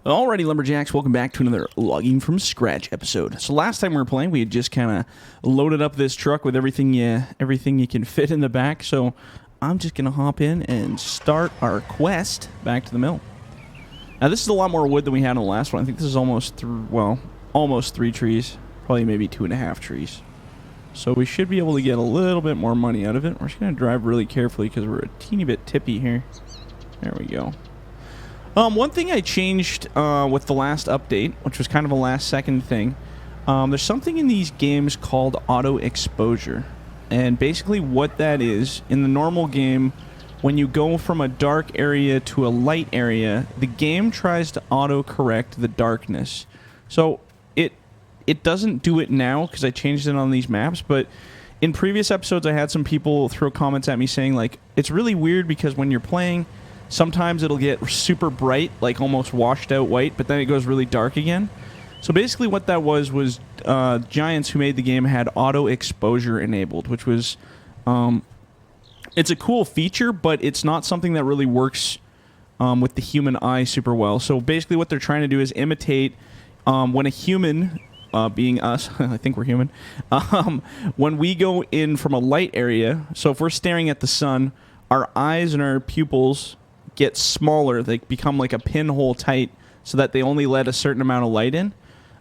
Alrighty, Lumberjacks, welcome back to another Logging from Scratch episode. So last time we were playing, we had just kind of loaded up this truck with everything you can fit in the back. So I'm just going to hop in and start our quest back to the mill. Now this is a lot more wood than we had on the last one. I think this is almost three trees, probably maybe 2.5 trees. So we should be able to get a little bit more money out of it. We're just going to drive really carefully because we're a teeny bit tippy here. There we go. One thing I changed with the last update, which was kind of a last-second thing, there's something in these games called auto exposure. And basically what that is, in the normal game, when you go from a dark area to a light area, the game tries to auto-correct the darkness. So it doesn't do it now because I changed it on these maps, but in previous episodes I had some people throw comments at me saying, like, it's really weird because when you're playing, sometimes it'll get super bright, like almost washed out white, but then it goes really dark again. So basically what that was Giants, who made the game, had auto exposure enabled, which was, it's a cool feature, but it's not something that really works with the human eye super well. So basically what they're trying to do is imitate when a human, being us, I think we're human, when we go in from a light area, so if we're staring at the sun, our eyes and our pupils get smaller. They become like a pinhole tight so that they only let a certain amount of light in.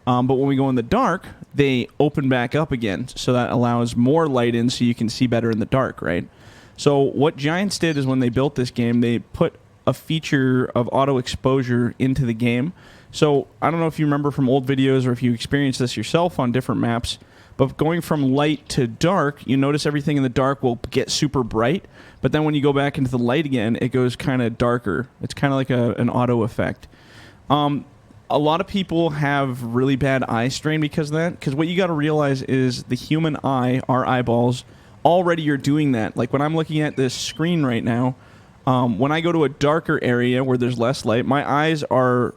But when we go in the dark, they open back up again, so that allows more light in so you can see better in the dark, right? So what Giants did is when they built this game, they put a feature of auto exposure into the game. So I don't know if you remember from old videos or if you experienced this yourself on different maps, but going from light to dark, you notice everything in the dark will get super bright, but then when you go back into the light again, it goes kind of darker. It's kind of like an auto effect. A lot of people have really bad eye strain because of that, because what you got to realize is the human eye, our eyeballs, already are doing that. Like when I'm looking at this screen right now, when I go to a darker area where there's less light, my eyes are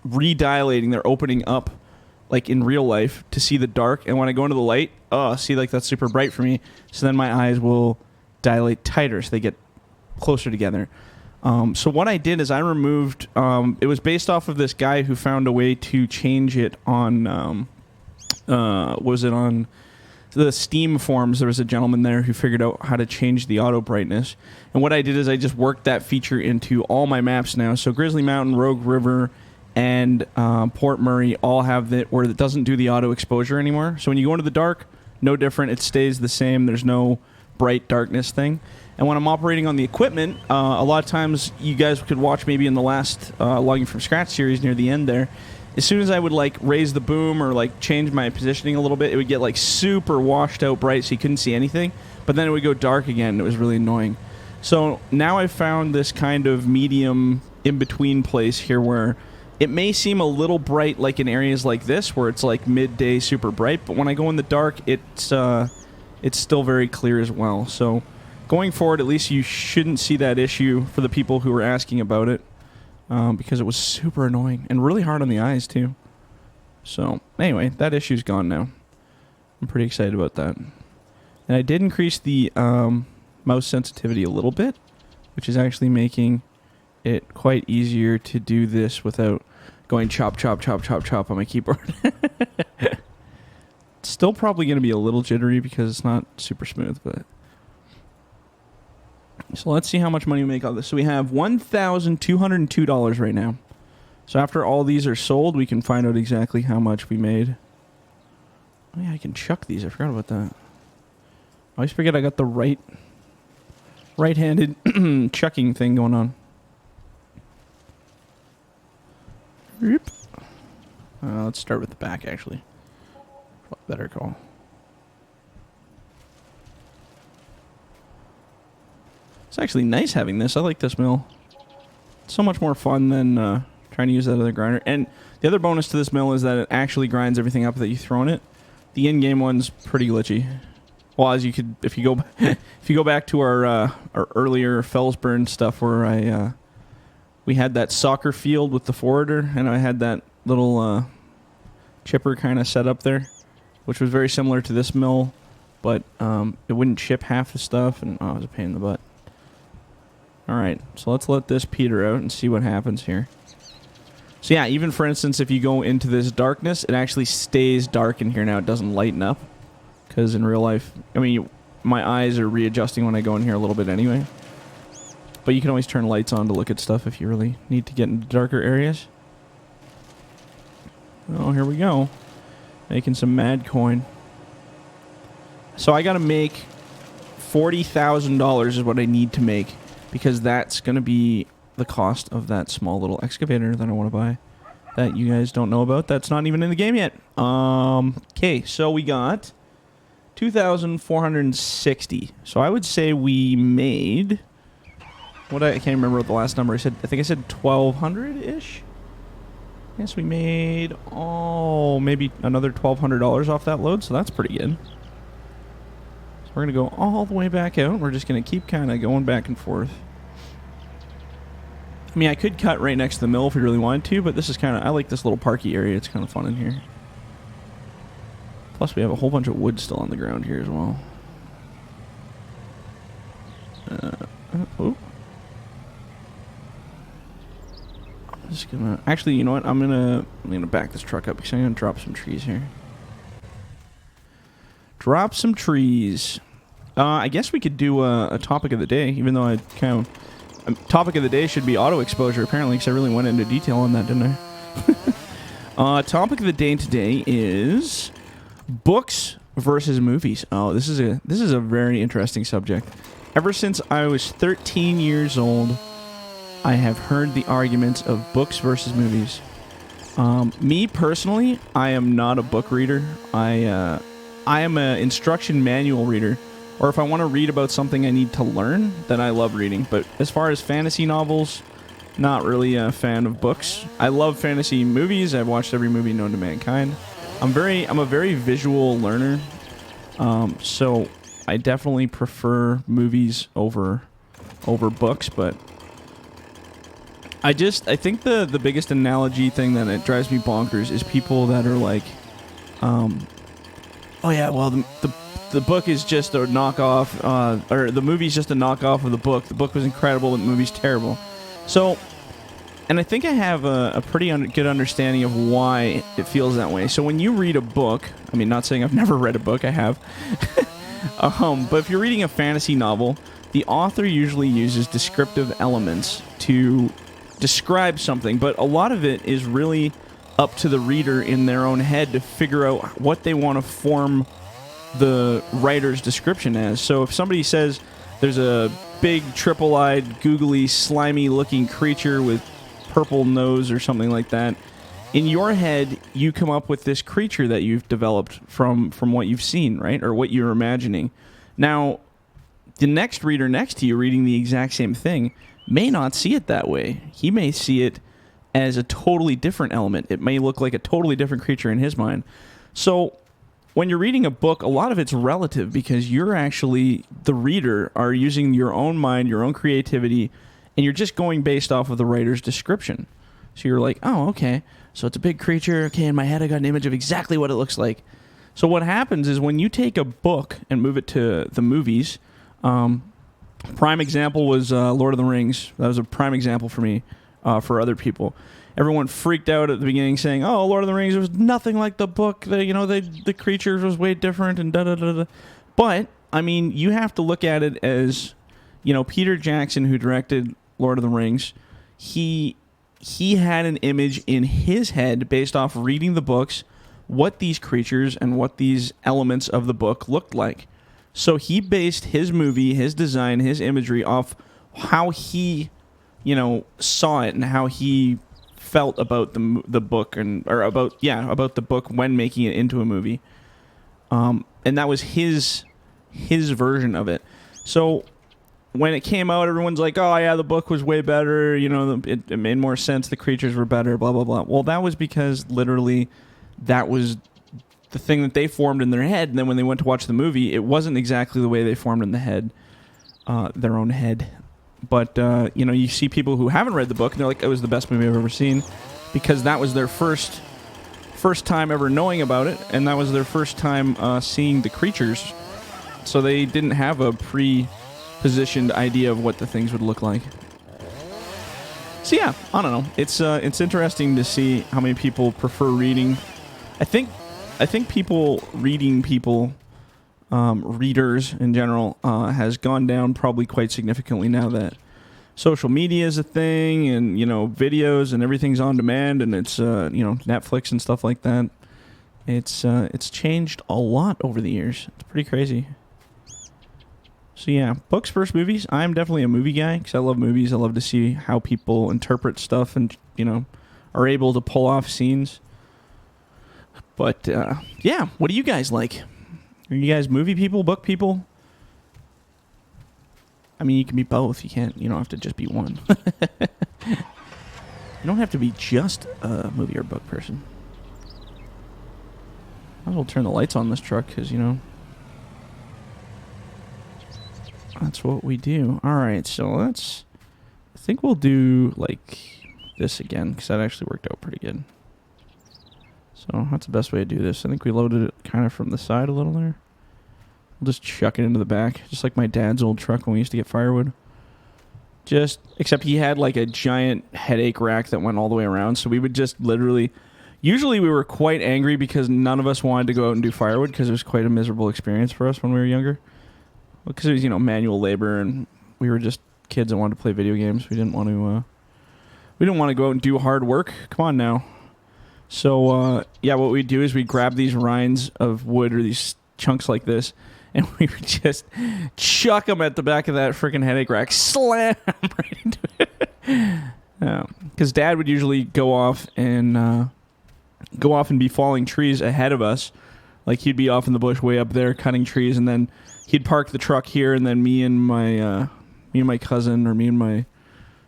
redilating. They're opening up like in real life to see the dark, and when I go into the light, see, like that's super bright for me, so then my eyes will dilate tighter so they get closer together. So what I did is I removed, it was based off of this guy who found a way to change it on, was it on the Steam forums? There was a gentleman there who figured out how to change the auto brightness, and what I did is I just worked that feature into all my maps now. So Grizzly Mountain, Rogue River, and Port Murray all have that where it doesn't do the auto exposure anymore. So when you go into the dark, no different. It stays the same. There's no bright darkness thing. And when I'm operating on the equipment, a lot of times you guys could watch maybe in the last Logging from Scratch series near the end there, as soon as I would like raise the boom or like change my positioning a little bit, it would get like super washed out bright so you couldn't see anything. But then it would go dark again. It was really annoying. So now I've found this kind of medium in-between place here where it may seem a little bright like in areas like this where it's like midday super bright, but when I go in the dark, it's still very clear as well. So going forward, at least you shouldn't see that issue for the people who were asking about it, because it was super annoying and really hard on the eyes too. So anyway, that issue's gone now. I'm pretty excited about that. And I did increase the mouse sensitivity a little bit, which is actually making it quite easier to do this without going chop, chop, chop, chop, chop on my keyboard. It's still probably going to be a little jittery because it's not super smooth, but... So let's see how much money we make on this. So we have $1,202 right now. So after all these are sold, we can find out exactly how much we made. Oh yeah, I can chuck these. I forgot about that. I always forget I got the right-handed chucking thing going on. Let's start with the back, actually. Better call. It's actually nice having this. I like this mill. It's so much more fun than trying to use that other grinder. And the other bonus to this mill is that it actually grinds everything up that you throw in it. The in-game one's pretty glitchy. Well, as you could, if you go back to our earlier Fellsburn stuff where we had that soccer field with the forwarder, and I had that little chipper kind of set up there, which was very similar to this mill, but it wouldn't chip half the stuff, and it was a pain in the butt. All right, so let's let this peter out and see what happens here. So yeah, even for instance, if you go into this darkness, it actually stays dark in here now. It doesn't lighten up. Because in real life, I mean, my eyes are readjusting when I go in here a little bit anyway. But you can always turn lights on to look at stuff if you really need to get into darker areas. Oh, here we go. Making some mad coin. So I gotta make $40,000 is what I need to make. Because that's gonna be the cost of that small little excavator that I want to buy. That you guys don't know about. That's not even in the game yet. Okay, so we got 2,460. So I would say we made... I can't remember what the last number I said. I think I said 1,200-ish? Yes, we made, maybe another $1,200 off that load, so that's pretty good. So we're going to go all the way back out. We're just going to keep kind of going back and forth. I mean, I could cut right next to the mill if we really wanted to, but this is kind of... I like this little parky area. It's kind of fun in here. Plus, we have a whole bunch of wood still on the ground here as well. Oh. I'm just gonna... Actually, you know what? I'm gonna back this truck up because I'm gonna drop some trees here. Drop some trees. I guess we could do a topic of the day, even though I kind of... topic of the day should be auto exposure, apparently, because I really went into detail on that, didn't I? Topic of the day today is books versus movies. Oh, this is a very interesting subject. Ever since I was 13 years old, I have heard the arguments of books versus movies. Me personally, I am not a book reader. I am an instruction manual reader. Or if I want to read about something I need to learn, then I love reading. But as far as fantasy novels, not really a fan of books. I love fantasy movies. I've watched every movie known to mankind. I'm a very visual learner. So I definitely prefer movies over books, but I think the biggest analogy thing that it drives me bonkers is people that are like, oh yeah, well the book is just a knockoff, or the movie's just a knockoff of the book. The book was incredible, the movie's terrible. So, and I think I have a pretty good understanding of why it feels that way. So when you read a book, I mean, not saying I've never read a book, I have. But if you're reading a fantasy novel, the author usually uses descriptive elements to describe something, but a lot of it is really up to the reader in their own head to figure out what they want to form the writer's description as. So if somebody says there's a big triple-eyed, googly, slimy-looking creature with purple nose or something like that, in your head, you come up with this creature that you've developed from what you've seen, right? Or what you're imagining. Now, the next reader next to you reading the exact same thing may not see it that way. He may see it as a totally different element. It may look like a totally different creature in his mind. So when you're reading a book, a lot of it's relative because you're actually, the reader, are using your own mind, your own creativity, and you're just going based off of the writer's description. So you're like, oh, okay, so it's a big creature. Okay, in my head I got an image of exactly what it looks like. So what happens is when you take a book and move it to the movies, prime example was Lord of the Rings. That was a prime example for me, for other people. Everyone freaked out at the beginning saying, oh, Lord of the Rings was nothing like the book. The creatures was way different and da-da-da-da. But, I mean, you have to look at it as, Peter Jackson, who directed Lord of the Rings, he had an image in his head based off reading the books, what these creatures and what these elements of the book looked like. So he based his movie, his design, his imagery off how he, saw it and how he felt about the book about the book when making it into a movie. And that was his version of it. So when it came out, everyone's like, oh yeah, the book was way better, it made more sense, the creatures were better, blah blah blah. Well, that was because literally that was the thing that they formed in their head, and then when they went to watch the movie, it wasn't exactly the way they formed in the head, their own head. But, you see people who haven't read the book, and they're like, it was the best movie I've ever seen, because that was their first time ever knowing about it, and that was their first time seeing the creatures. So they didn't have a pre-positioned idea of what the things would look like. So yeah, I don't know. It's interesting to see how many people prefer reading. I think readers in general has gone down probably quite significantly now that social media is a thing, and videos and everything's on demand, and it's Netflix and stuff like that. It's changed a lot over the years. It's pretty crazy. So yeah, books versus movies. I'm definitely a movie guy because I love movies. I love to see how people interpret stuff and are able to pull off scenes. But yeah, what do you guys like? Are you guys movie people, book people? I mean, you can be both. You don't have to just be one. You don't have to be just a movie or book person. Might as well turn the lights on this truck because that's what we do. All right, so I think we'll do like this again because that actually worked out pretty good. So that's the best way to do this. I think we loaded it kind of from the side a little there. We'll just chuck it into the back, just like my dad's old truck when we used to get firewood. Except he had like a giant headache rack that went all the way around, so we would just literally... Usually we were quite angry because none of us wanted to go out and do firewood because it was quite a miserable experience for us when we were younger. Because it was, manual labor, and we were just kids that wanted to play video games. We didn't want to go out and do hard work. Come on now. So, yeah, what we'd do is we'd grab these rinds of wood or these chunks like this, and we would just chuck them at the back of that freaking headache rack. Slam right into it. Because Dad would usually go off and be falling trees ahead of us. Like, he'd be off in the bush way up there cutting trees, and then he'd park the truck here, and then me and my cousin or me and my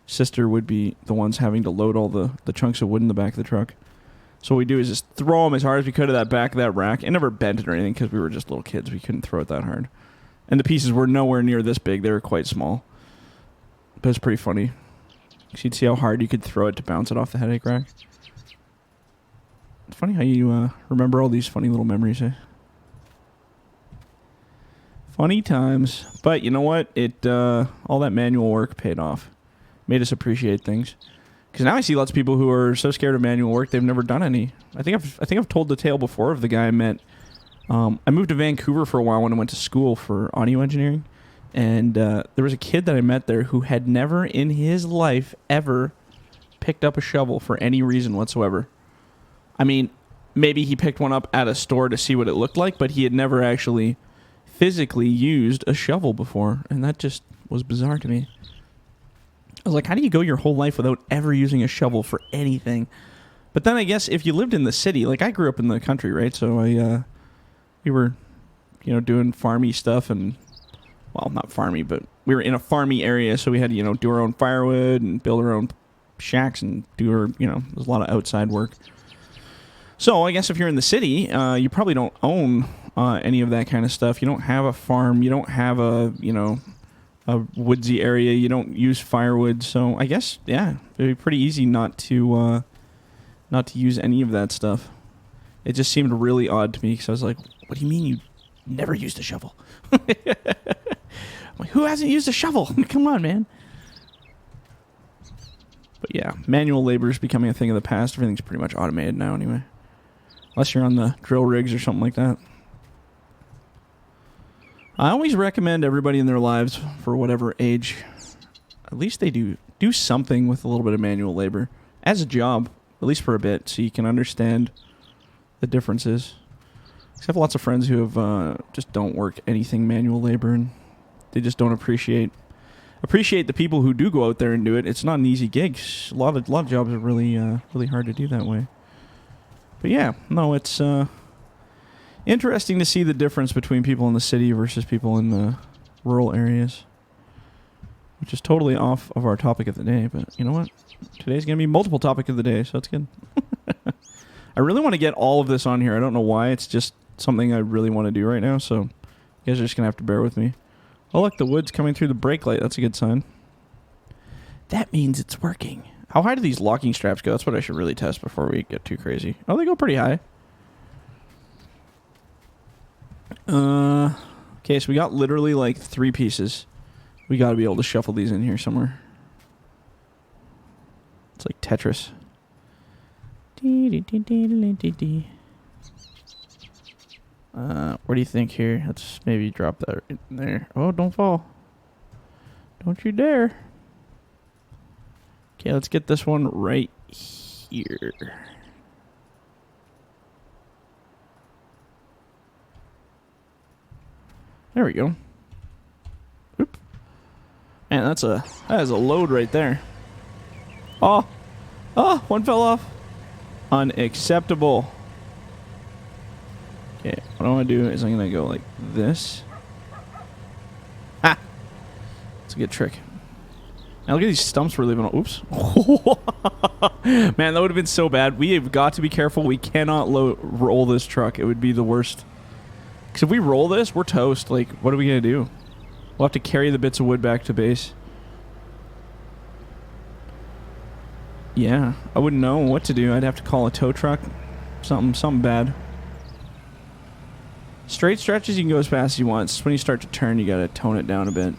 sister would be the ones having to load all the chunks of wood in the back of the truck. So what we do is just throw them as hard as we could at that back of that rack. It never bent it or anything because we were just little kids. We couldn't throw it that hard. And the pieces were nowhere near this big. They were quite small. But it's pretty funny. So you'd see how hard you could throw it to bounce it off the headache rack. It's funny how you remember all these funny little memories, eh? Funny times. But you know what? All that manual work paid off. Made us appreciate things. Because now I see lots of people who are so scared of manual work they've never done any. I think I've told the tale before of the guy I met. I moved to Vancouver for a while when I went to school for audio engineering, and there was a kid that I met there who had never in his life ever picked up a shovel for any reason whatsoever. I mean, maybe he picked one up at a store to see what it looked like, but he had never actually physically used a shovel before, and that just was bizarre to me. I was like, how do you go your whole life without ever using a shovel for anything? But then I guess if you lived in the city, like I grew up in the country, right? So we were, doing farmy stuff and, well, not farmy, but we were in a farmy area. So we had to, do our own firewood and build our own shacks and do our, there's a lot of outside work. So I guess if you're in the city, you probably don't own any of that kind of stuff. You don't have a farm. You don't have a woodsy area. You don't use firewood, so I guess it'd be pretty easy not to use any of that stuff. It just seemed really odd to me because I was like, "What do you mean you never used a shovel?" I'm like, who hasn't used a shovel? Come on, man. But yeah, manual labor is becoming a thing of the past. Everything's pretty much automated now, anyway, unless you're on the drill rigs or something like that. I always recommend everybody in their lives, for whatever age, at least they do something with a little bit of manual labor as a job, at least for a bit, so you can understand the differences. I have lots of friends who have just don't work anything manual labor, and they just don't appreciate the people who do go out there and do it. It's not an easy gig. A lot of jobs are really hard to do that way. But yeah, no, it's interesting to see the difference between people in the city versus people in the rural areas, which is totally off of our topic of the day. But you know what? Today's going to be multiple topic of the day, so that's good. I really want to get all of this on here. I don't know why. It's just something I really want to do right now, so you guys are just going to have to bear with me. Oh, look, the wood's coming through the brake light. That's a good sign. That means it's working. How high do these locking straps go? That's what I should really test before we get too crazy. Oh, they go pretty high. Okay, so we got literally like 3 pieces. We got to be able to shuffle these in here somewhere. It's like Tetris. What do you think here? Let's maybe drop that in there. Oh, don't fall. Don't you dare. Okay, let's get this one right here. There we go. Oop. Man, that is a load right there. Oh, one fell off. Unacceptable. Okay, what I want to do is I'm going to go like this. Ah! It's a good trick. Now look at these stumps we're leaving on. Oops. Man, that would have been so bad. We have got to be careful. We cannot roll this truck. It would be the worst. Because if we roll this, we're toast. Like, what are we going to do? We'll have to carry the bits of wood back to base. Yeah, I wouldn't know what to do. I'd have to call a tow truck. Something bad. Straight stretches, you can go as fast as you want. It's when you start to turn, you gotta tone it down a bit.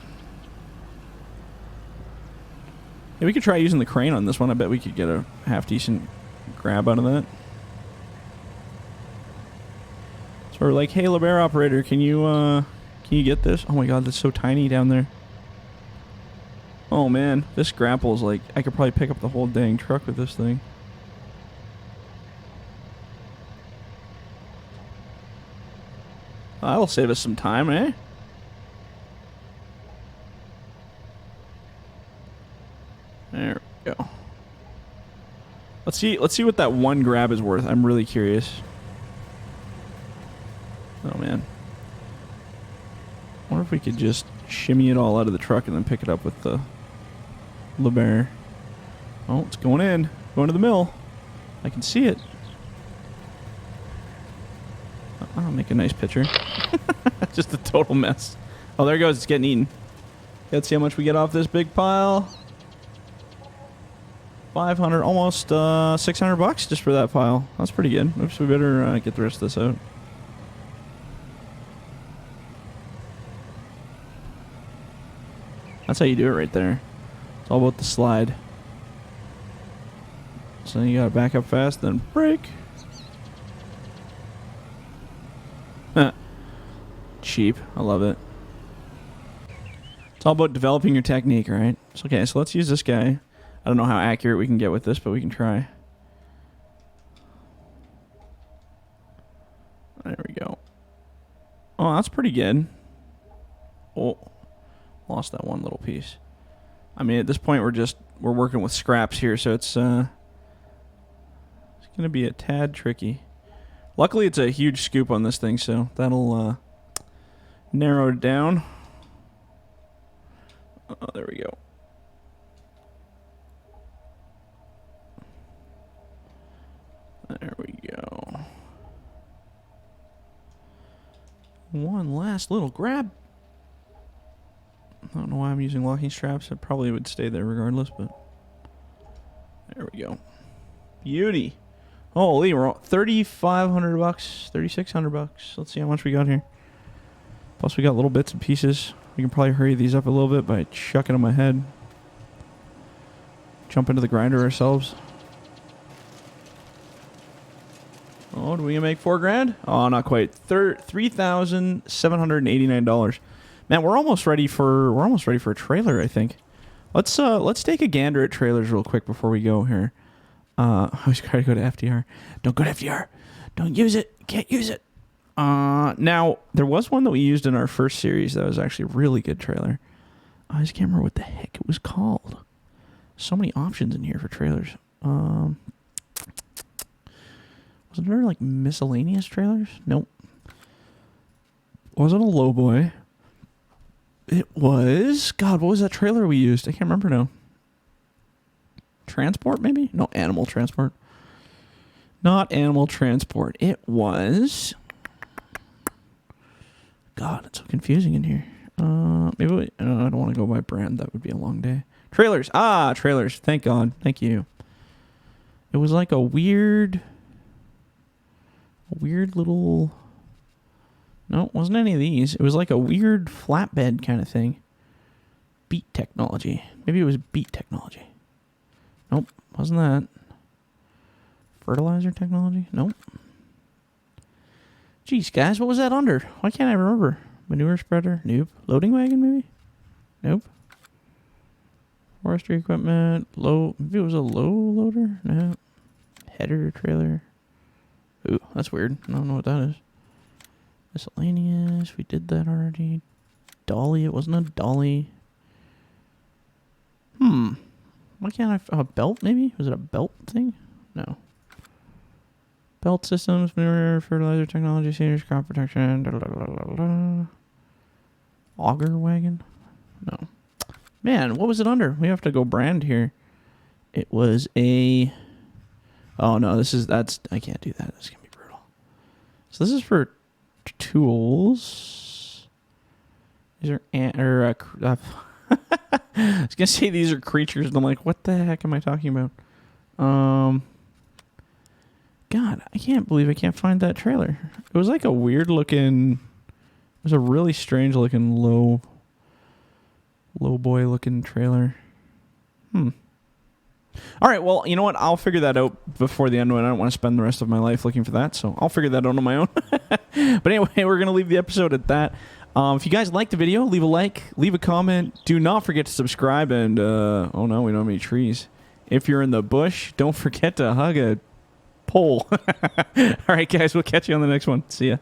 Yeah, we could try using the crane on this one. I bet we could get a half-decent grab out of that. So we're like, hey, LeBaron operator, can you get this? Oh my god, that's so tiny down there. Oh man, this grapple's like, I could probably pick up the whole dang truck with this thing. That'll save us some time, eh? There we go. Let's see what that one grab is worth. I'm really curious. Oh man. I wonder if we could just shimmy it all out of the truck and then pick it up with the LeBaron. Oh, it's going in. Going to the mill. I can see it. I'll make a nice picture. Just a total mess. Oh, there it goes. It's getting eaten. Let's see how much we get off this big pile. 500, almost 600 bucks just for that pile. That's pretty good. Oops, we better get the rest of this out. That's how you do it right there. It's all about the slide. So you gotta back up fast, then brake. Cheap. I love it. It's all about developing your technique, right? So, okay, so let's use this guy. I don't know how accurate we can get with this, but we can try. There we go. Oh, that's pretty good. Oh, lost that one little piece. I mean, at this point, we're working with scraps here, so it's gonna be a tad tricky. Luckily, it's a huge scoop on this thing, so that'll narrow it down. Oh, there we go. There we go. One last little grab. I don't know why I'm using locking straps. It probably would stay there regardless, but there we go. Beauty. Holy, we're 3,500 bucks, 3,600 bucks. Let's see how much we got here. Plus, we got little bits and pieces. We can probably hurry these up a little bit by chucking them ahead. Jump into the grinder ourselves. Oh, do we make $4,000? Oh, not quite. $3,789. Man, we're almost ready for a trailer, I think. Let's take a gander at trailers real quick before we go here. I was trying to go to FDR. Don't go to FDR. Don't use it. Can't use it. Now, there was one that we used in our first series that was actually a really good trailer. I just can't remember what the heck it was called. So many options in here for trailers. Wasn't there like miscellaneous trailers? Nope. Wasn't a lowboy. It was... God, what was that trailer we used? I can't remember now. Transport, maybe? No, animal transport. Not animal transport. It was... God, it's so confusing in here. Maybe I don't want to go by brand. That would be a long day. Trailers. Ah, trailers. Thank God. Thank you. It was like a weird little... No, it wasn't any of these. It was like a weird flatbed kind of thing. Beat technology. Maybe it was Beat technology. Nope, wasn't that. Fertilizer technology? Nope. Jeez, guys, what was that under? Why can't I remember? Manure spreader? Nope. Loading wagon, maybe? Nope. Forestry equipment? Low. Maybe it was a low loader? No. Header trailer? Ooh, that's weird. I don't know what that is. Miscellaneous. We did that already. Dolly. It wasn't a dolly. Why can't I... A belt, maybe? Was it a belt thing? No. Belt systems, manure, fertilizer technology, seniors, crop protection, auger wagon? No. Man, what was it under? We have to go brand here. It was a... Oh, no, I can't do that. That's going to be brutal. So this is for tools. These are... I was going to say these are creatures, and I'm like, what the heck am I talking about? God, I can't believe I can't find that trailer. It was like a weird looking... It was a really strange looking low boy looking trailer. All right, well, you know what? I'll figure that out before the end. I don't want to spend the rest of my life looking for that, so I'll figure that out on my own. But anyway, we're going to leave the episode at that. If you guys liked the video, leave a like, leave a comment. Do not forget to subscribe, and, oh no, we don't have any trees. If you're in the bush, don't forget to hug a pole. All right, guys, we'll catch you on the next one. See ya.